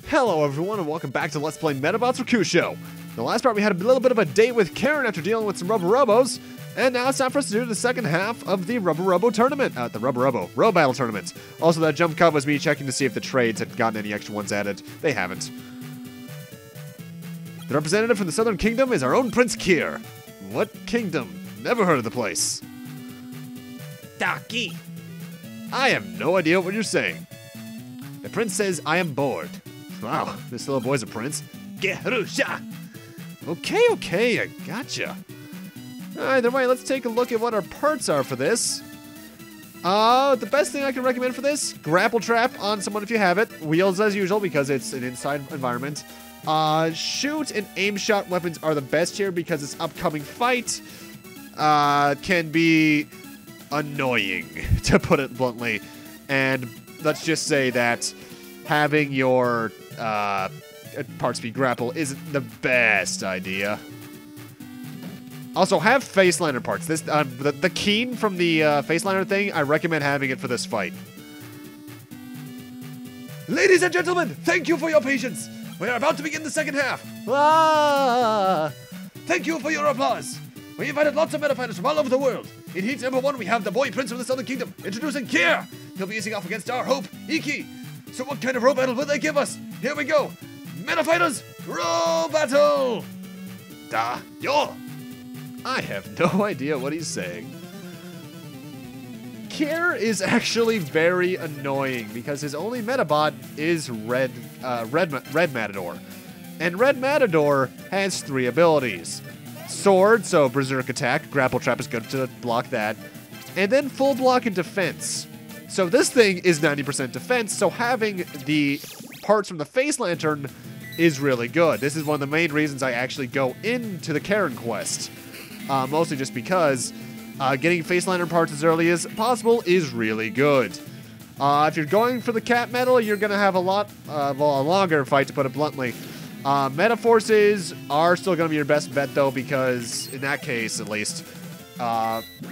Hello everyone and welcome back to Let's Play Medabots Rokusho. In the last part we had a little bit of a date with Karen after dealing with some Rubber Robos, and now it's time for us to do the second half of the Rubber Robo tournament, the Rubber Robo Row Battle tournament. Also, that jump cut was me checking to see if the trades had gotten any extra ones added. They haven't. The representative from the Southern Kingdom is our own Prince Kier. What kingdom? Never heard of the place. Taki. I have no idea what you're saying. The prince says I am bored. Wow, this little boy's a prince. Gerusha. Okay, I gotcha. Either way, let's take a look at what our parts are for this. The best thing I can recommend for this, grapple trap on someone if you have it. Wheels as usual because it's an inside environment. Shoot and aim shot weapons are the best here because this upcoming fight can be annoying, to put it bluntly. And let's just say that having your part speed grapple isn't the best idea. Also, have face liner parts. This the keen from the face liner thing, I recommend having it for this fight. Ladies and gentlemen, thank you for your patience. We are about to begin the second half. Thank you for your applause. We invited lots of meta fighters from all over the world. In heat number 1, we have the boy prince from the Southern Kingdom, introducing Kier. He'll be easing off against our hope, Iki. So what kind of row battle will they give us? Here we go. Meta fighters, row battle. Da yo. I have no idea what he's saying. Kier is actually very annoying because his only Medabot is RedMatador. And RedMatador has 3 abilities. Sword, so Berserk attack, grapple trap is good to block that, and then full block and defense. So this thing is 90% defense, so having the parts from the face lantern is really good. This is one of the main reasons I actually go into the Karen quest. Mostly just because getting face lantern parts as early as possible is really good. If you're going for the cat medal, you're going to have a longer fight, to put it bluntly. Meta forces are still going to be your best bet, though, because in that case, at least,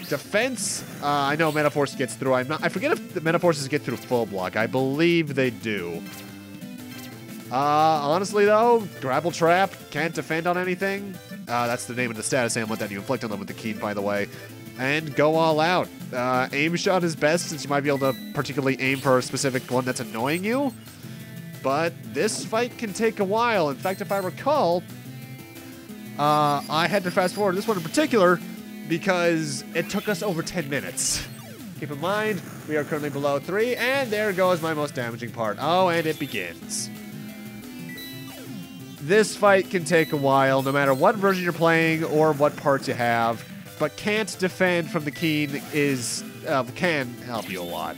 defense, I know Meta Force gets through. I forget if the Meta Forces get through full block. I believe they do. Honestly, though, grapple trap, can't defend on anything. That's the name of the status ailment that you inflict on them with the keen, by the way. And go all out. Aim shot is best, since you might be able to particularly aim for a specific one that's annoying you. But this fight can take a while. In fact, if I recall, I had to fast forward this one in particular because it took us over 10 minutes. Keep in mind, we are currently below 3, and there goes my most damaging part. Oh, and it begins. This fight can take a while, no matter what version you're playing or what parts you have, but can't defend from the keen can help you a lot.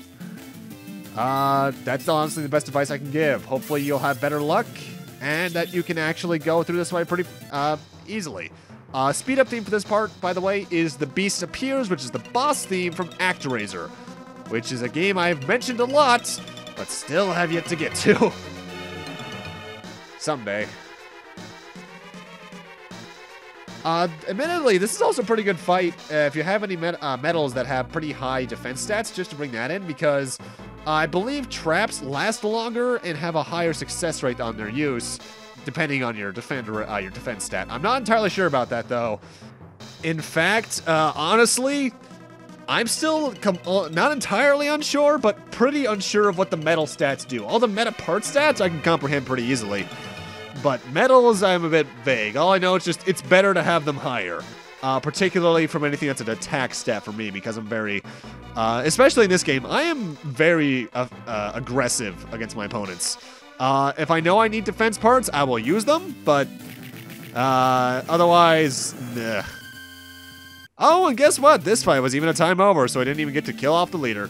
That's honestly the best advice I can give. Hopefully you'll have better luck, and that you can actually go through this fight pretty easily. Speed up theme for this part, by the way, is The Beast Appears, which is the boss theme from ActRaiser, which is a game I've mentioned a lot, but still have yet to get to. Someday. Admittedly, this is also a pretty good fight if you have any medals that have pretty high defense stats, just to bring that in, because I believe traps last longer and have a higher success rate on their use, depending on your defense stat. I'm not entirely sure about that, though. In fact, honestly, I'm still not entirely unsure, but pretty unsure of what the medal stats do. All the meta part stats I can comprehend pretty easily, but medals I'm a bit vague. All I know is just it's better to have them higher. Particularly from anything that's an attack stat for me, because I'm very, especially in this game, I am very aggressive against my opponents. If I know I need defense parts, I will use them, but otherwise, nah. Oh, and guess what? This fight was even a time over, so I didn't even get to kill off the leader.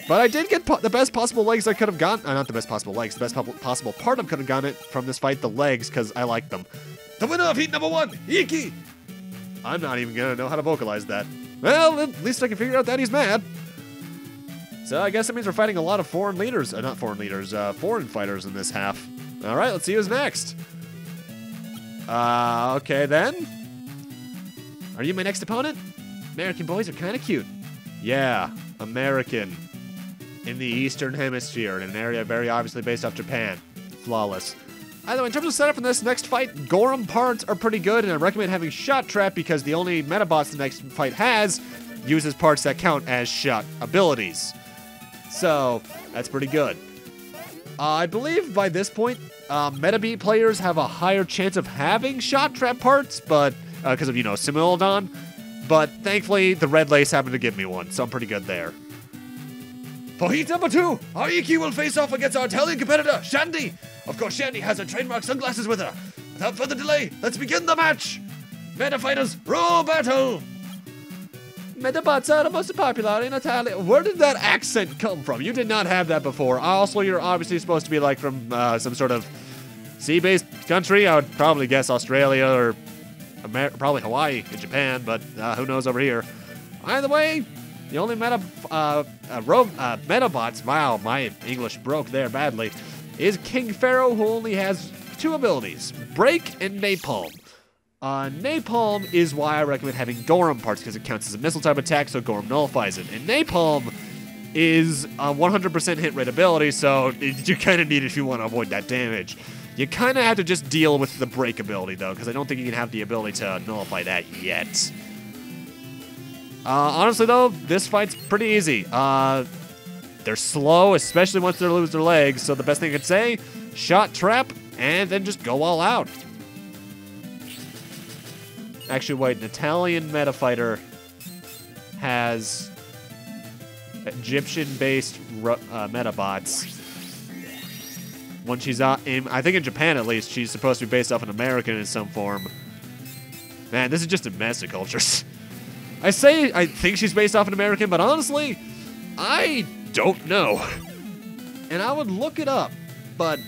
But I did get the best possible legs I could have gotten. Not the best possible legs, the best possible part I could have gotten it from this fight, the legs, because I like them. The winner of heat number 1, Iki. I'm not even going to know how to vocalize that. Well, at least I can figure out that he's mad. So I guess it means we're fighting a lot of foreign leaders. Not foreign leaders, foreign fighters in this half. All right, let's see who's next. Okay then. Are you my next opponent? American boys are kind of cute. Yeah, American. in the Eastern Hemisphere, in an area very obviously based off Japan. Flawless. Either way, in terms of setup in this next fight, Gorham parts are pretty good, and I recommend having Shot Trap because the only Medabots the next fight has uses parts that count as shot abilities. So, that's pretty good. I believe by this point, Medabeat players have a higher chance of having Shot Trap parts, but because of, Similodon. But thankfully, the Red Lace happened to give me one, so I'm pretty good there. For heat number 2, our Iki will face off against our Italian competitor, Shandy. Of course, Shandy has her trademark sunglasses with her. Without further delay, let's begin the match. Meta Fighters, roll battle! Medabots are the most popular in Italy. Where did that accent come from? You did not have that before. Also, you're obviously supposed to be like from some sort of sea-based country. I would probably guess Australia or probably Hawaii and Japan, but who knows over here. Either way, the only Medabots, wow, my English broke there badly, is King Pharaoh, who only has 2 abilities, Break and Napalm. Napalm is why I recommend having Gorham parts, because it counts as a missile type attack, so Gorham nullifies it. And Napalm is a 100% hit rate ability, so you kind of need it if you want to avoid that damage. You kind of have to just deal with the Break ability, though, because I don't think you can have the ability to nullify that yet. Honestly, though, this fight's pretty easy. They're slow, especially once they lose their legs, so the best thing I could say, Shot Trap, and then just go all out. Actually, wait, an Italian meta fighter has Egyptian-based Medabots. When she's I think in Japan at least, she's supposed to be based off an American in some form. Man, this is just a mess of cultures. I think she's based off an American, but honestly, I don't know. And I would look it up, but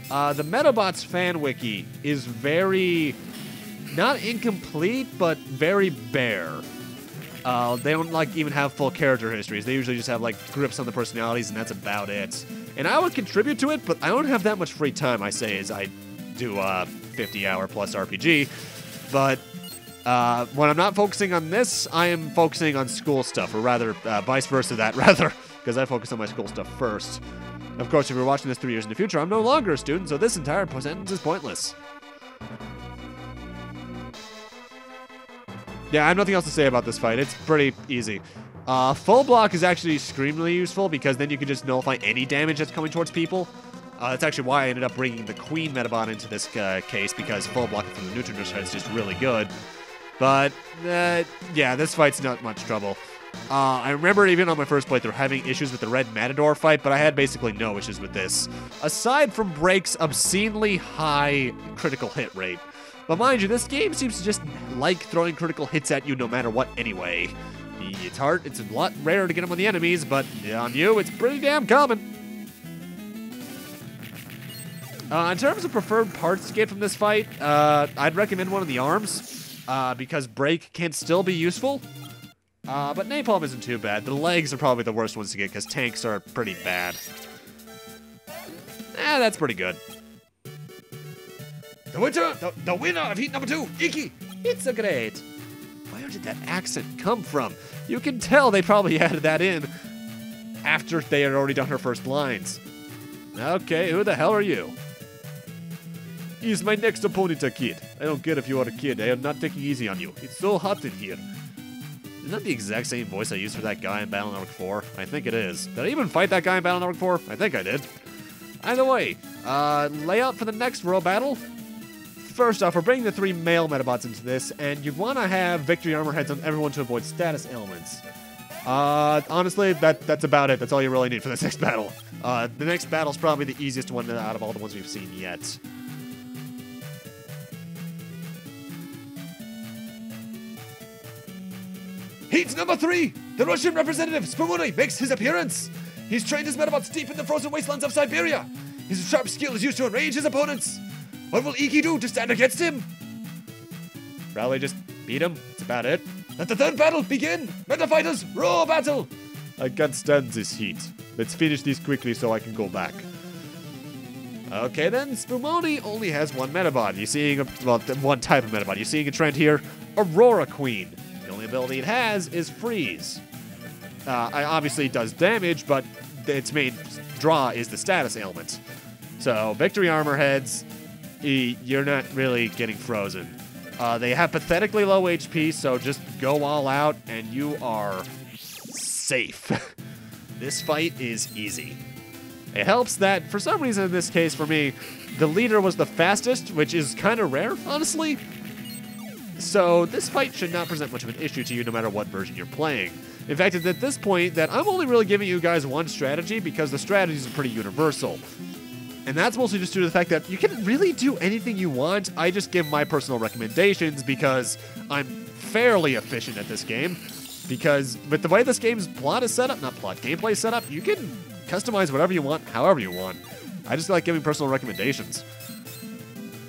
the Medabots fan wiki is very, not incomplete, but very bare. They don't even have full character histories. They usually just have grips on the personalities, and that's about it. And I would contribute to it, but I don't have that much free time, I say, as I do 50-hour plus RPG. But when I'm not focusing on this, I am focusing on school stuff, or rather, vice versa that, because I focus on my school stuff first. Of course, if you're watching this 3 years in the future, I'm no longer a student, so this entire sentence is pointless. Yeah, I have nothing else to say about this fight. It's pretty easy. Full block is actually extremely useful because then you can just nullify any damage that's coming towards people. That's actually why I ended up bringing the Queen Medabot into this case, because full block from the neutral side is just really good. But, yeah, this fight's not much trouble. I remember even on my first playthrough having issues with the RedMatador fight, but I had basically no issues with this. Aside from Break's obscenely high critical hit rate. But mind you, this game seems to just like throwing critical hits at you no matter what anyway. It's hard, it's a lot rarer to get them on the enemies, but on you, it's pretty damn common. In terms of preferred parts to get from this fight, I'd recommend one of the arms, because Break can still be useful. But Napalm isn't too bad. The legs are probably the worst ones to get, because tanks are pretty bad. That's pretty good. The winner of heat number 2, Iki! It's a great. Where did that accent come from? You can tell they probably added that in after they had already done her first lines. Okay, who the hell are you? He's my next opponent, a kid. I don't care if you are a kid. I am not taking easy on you. It's so hot in here. Isn't that the exact same voice I used for that guy in Battle Network 4? I think it is. Did I even fight that guy in Battle Network 4? I think I did. Either way, layout for the next row battle. First off, we're bringing the 3 male Medabots into this, and you want to have victory armor heads on everyone to avoid status ailments. Honestly, that's about it. That's all you really need for this next battle. The next battle's probably the easiest one out of all the ones we've seen yet. Heat number 3, the Russian representative, Spumoni, makes his appearance. He's trained his Medabots deep in the frozen wastelands of Siberia. His sharp skill is used to enrage his opponents. What will Iki do to stand against him? Probably just beat him. That's about it. Let the 3rd battle begin! Meta Fighters, roar battle! I can't stand this heat. Let's finish this quickly so I can go back. Okay then, Spumoni only has 1 Medabot. You're seeing, one type of Medabot. You're seeing a trend here, Aurora Queen. The only ability it has is Freeze. Obviously it does damage, but its main draw is the status ailment. So Victory Armor heads, you're not really getting frozen. They have pathetically low HP, so just go all out and you are safe. This fight is easy. It helps that, for some reason in this case for me, the leader was the fastest, which is kind of rare, honestly. So this fight should not present much of an issue to you no matter what version you're playing. In fact, it's at this point that I'm only really giving you guys one strategy because the strategies are pretty universal. And that's mostly just due to the fact that you can really do anything you want. I just give my personal recommendations because I'm fairly efficient at this game. Because with the way this game's gameplay is set up, you can customize whatever you want, however you want. I just like giving personal recommendations.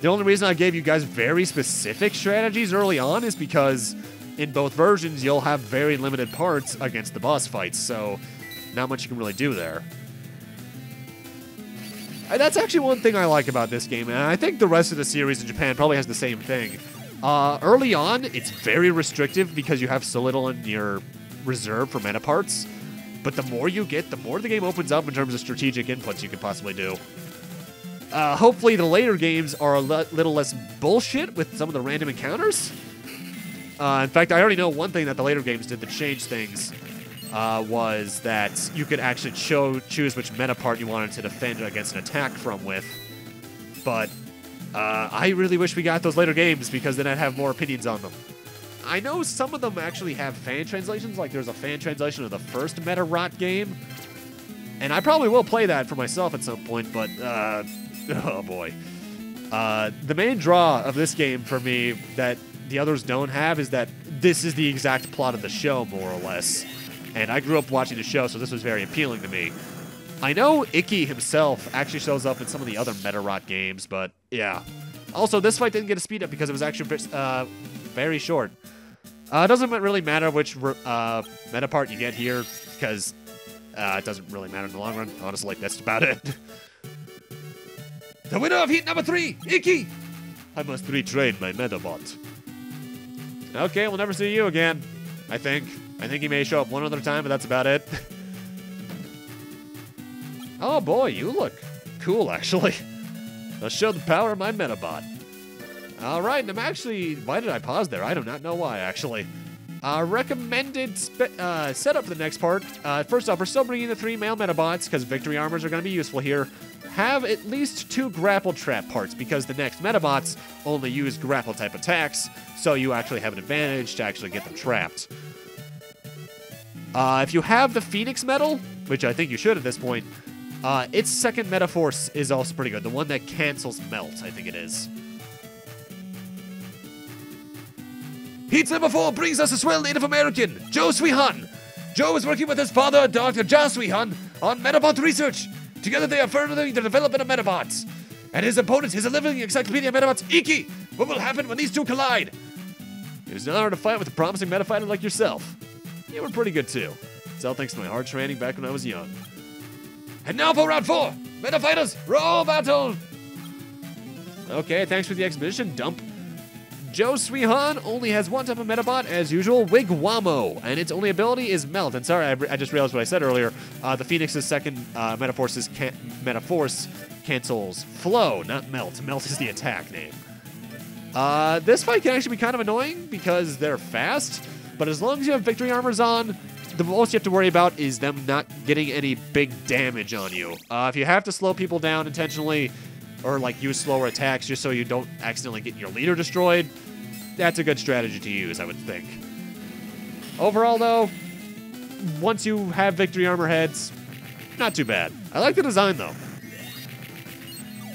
The only reason I gave you guys very specific strategies early on is because in both versions, you'll have very limited parts against the boss fights, so not much you can really do there. And that's actually one thing I like about this game, and I think the rest of the series in Japan probably has the same thing. Early on, it's very restrictive because you have so little in your reserve for meta parts, but the more you get, the more the game opens up in terms of strategic inputs you could possibly do. Hopefully the later games are a little less bullshit with some of the random encounters. In fact, I already know one thing that the later games did to change things was that you could actually choose which meta part you wanted to defend against an attack from with. But I really wish we got those later games because then I'd have more opinions on them. I know some of them actually have fan translations, like there's a fan translation of the first Medabots game. And I probably will play that for myself at some point, but oh boy. The main draw of this game for me that the others don't have is that this is the exact plot of the show, more or less. And I grew up watching the show, so this was very appealing to me. I know Ikki himself actually shows up in some of the other Medabots games, but yeah. Also, this fight didn't get a speed up because it was actually very short. It doesn't really matter which meta part you get here, because it doesn't really matter in the long run. Honestly, that's about it. The winner of heat number 3, Ikki! I must retrain my Medabot. Okay, we'll never see you again, I think. I think he may show up one other time, but that's about it. Oh boy, you look cool, actually. Let's show the power of my Medabot. Alright, and I'm actually... Why did I pause there? I do not know why, actually. Recommended setup for the next part. First off, we're still bringing the 3 male Medabots, because victory armors are going to be useful here. Have at least 2 grapple trap parts, because the next Medabots only use grapple-type attacks, so you actually have an advantage to actually get them trapped. If you have the Phoenix Medal, which I think you should at this point, its second Metaforce is also pretty good. The one that cancels Melt, I think it is. Heat number 4 brings us a swell Native American, Joe Sweehan. Joe is working with his father, Dr. Ja Sweehan, on Medabot research. Together they are furthering the development of Medabots. And his opponent is a living encyclopedia of Medabots, Ikki. What will happen when these two collide? It was an honor to fight with a promising metafighter like yourself. You were pretty good too. It's all thanks to my hard training back when I was young. And now for round 4. Metafighters, roll battle! Okay, thanks for the exhibition, dump. Joe Sweehan only has one type of Medabot, as usual, Wigwamo, and its only ability is Melt. And sorry, I just realized what I said earlier. The Phoenix's second Metaforce cancels Flow, not Melt. Melt is the attack name. This fight can actually be kind of annoying because they're fast, but as long as you have victory armors on, the most you have to worry about is them not getting any big damage on you. If you have to slow people down intentionally, or like use slower attacks just so you don't accidentally get your leader destroyed, that's a good strategy to use, I would think. Overall, though, once you have victory armor heads, not too bad. I like the design, though.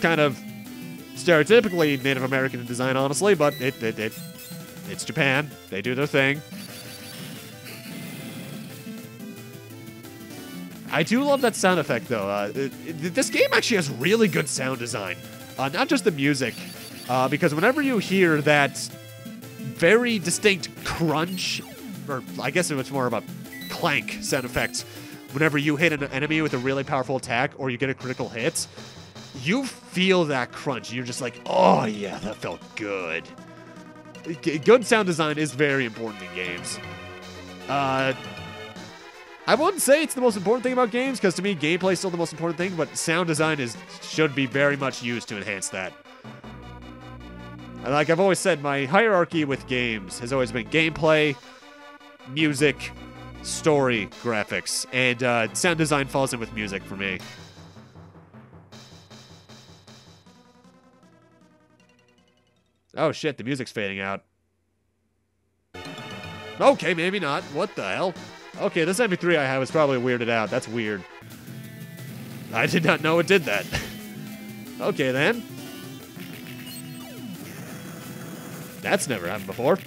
Kind of stereotypically Native American design, honestly, but it's Japan. They do their thing. I do love that sound effect, though. This game actually has really good sound design. Not just the music, because whenever you hear that very distinct crunch, or I guess it's more of a clank sound effect, whenever you hit an enemy with a really powerful attack or you get a critical hit, you feel that crunch. You're just like, oh yeah, that felt good. Good sound design is very important in games. I I wouldn't say it's the most important thing about games, because to me, gameplay is still the most important thing, but sound design should be very much used to enhance that. And like I've always said, my hierarchy with games has always been gameplay, music, story, graphics, and sound design falls in with music for me. Oh shit, the music's fading out. Okay, maybe not. What the hell? Okay, this MP3 I have is probably weirded out. That's weird. I did not know it did that. Okay, then. That's never happened before.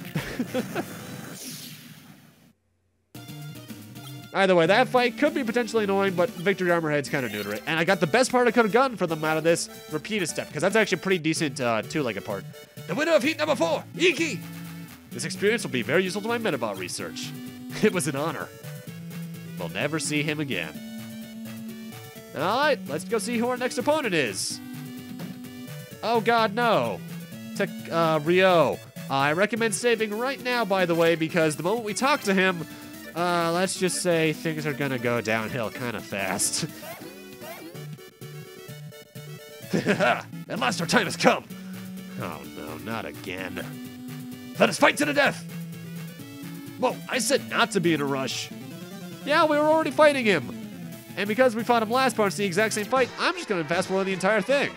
Either way, that fight could be potentially annoying, but Victory Armor Head's kind of new to it. And I got the best part I could have gotten for them out of this, repeated step, because that's actually a pretty decent two-legged part. The winner of heat number 4, Iki! This experience will be very useful to my Medabot research. It was an honor. We'll never see him again. Alright, let's go see who our next opponent is. Oh god, no. Ryou. I recommend saving right now, by the way, because the moment we talk to him, let's just say things are gonna go downhill kind of fast. At last our time has come. Oh no, not again. Let us fight to the death. Whoa, I said not to be in a rush. Yeah, we were already fighting him. And because we fought him last part, it's the exact same fight, I'm just gonna fast forward the entire thing.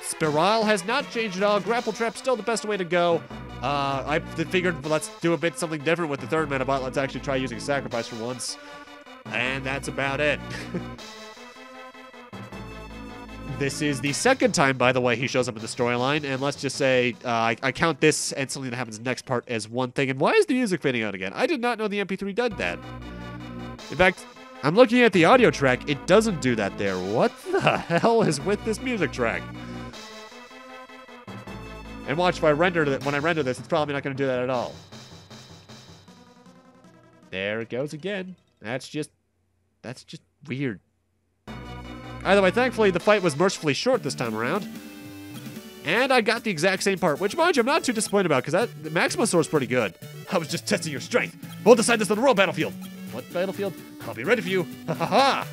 Spiral has not changed at all. Grapple Trap's still the best way to go. I figured, well, let's do something different with the third Medabot. Let's actually try using Sacrifice for once. And that's about it. This is the second time, by the way, he shows up in the storyline, and let's just say I count this and something that happens next part as one thing. And why is the music fading out again? I did not know the MP3 did that. In fact, I'm looking at the audio track. It doesn't do that there. What the hell is with this music track? And watch, if I render it, when I render this, it's probably not going to do that at all. There it goes again. That's just weird. Either way, thankfully, the fight was mercifully short this time around. And I got the exact same part, which, mind you, I'm not too disappointed about, because the Maxima Sword's pretty good. I was just testing your strength. We'll decide this on the real battlefield. What battlefield? I'll be ready for you. Ha ha ha!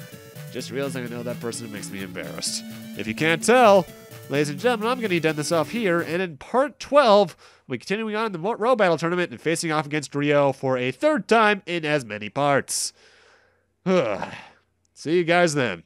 Just realizing I know that person makes me embarrassed. If you can't tell, ladies and gentlemen, I'm going to end this off here, and in part 12, we're continuing on in the Row Battle Tournament and facing off against Ryou for a third time in as many parts. See you guys then.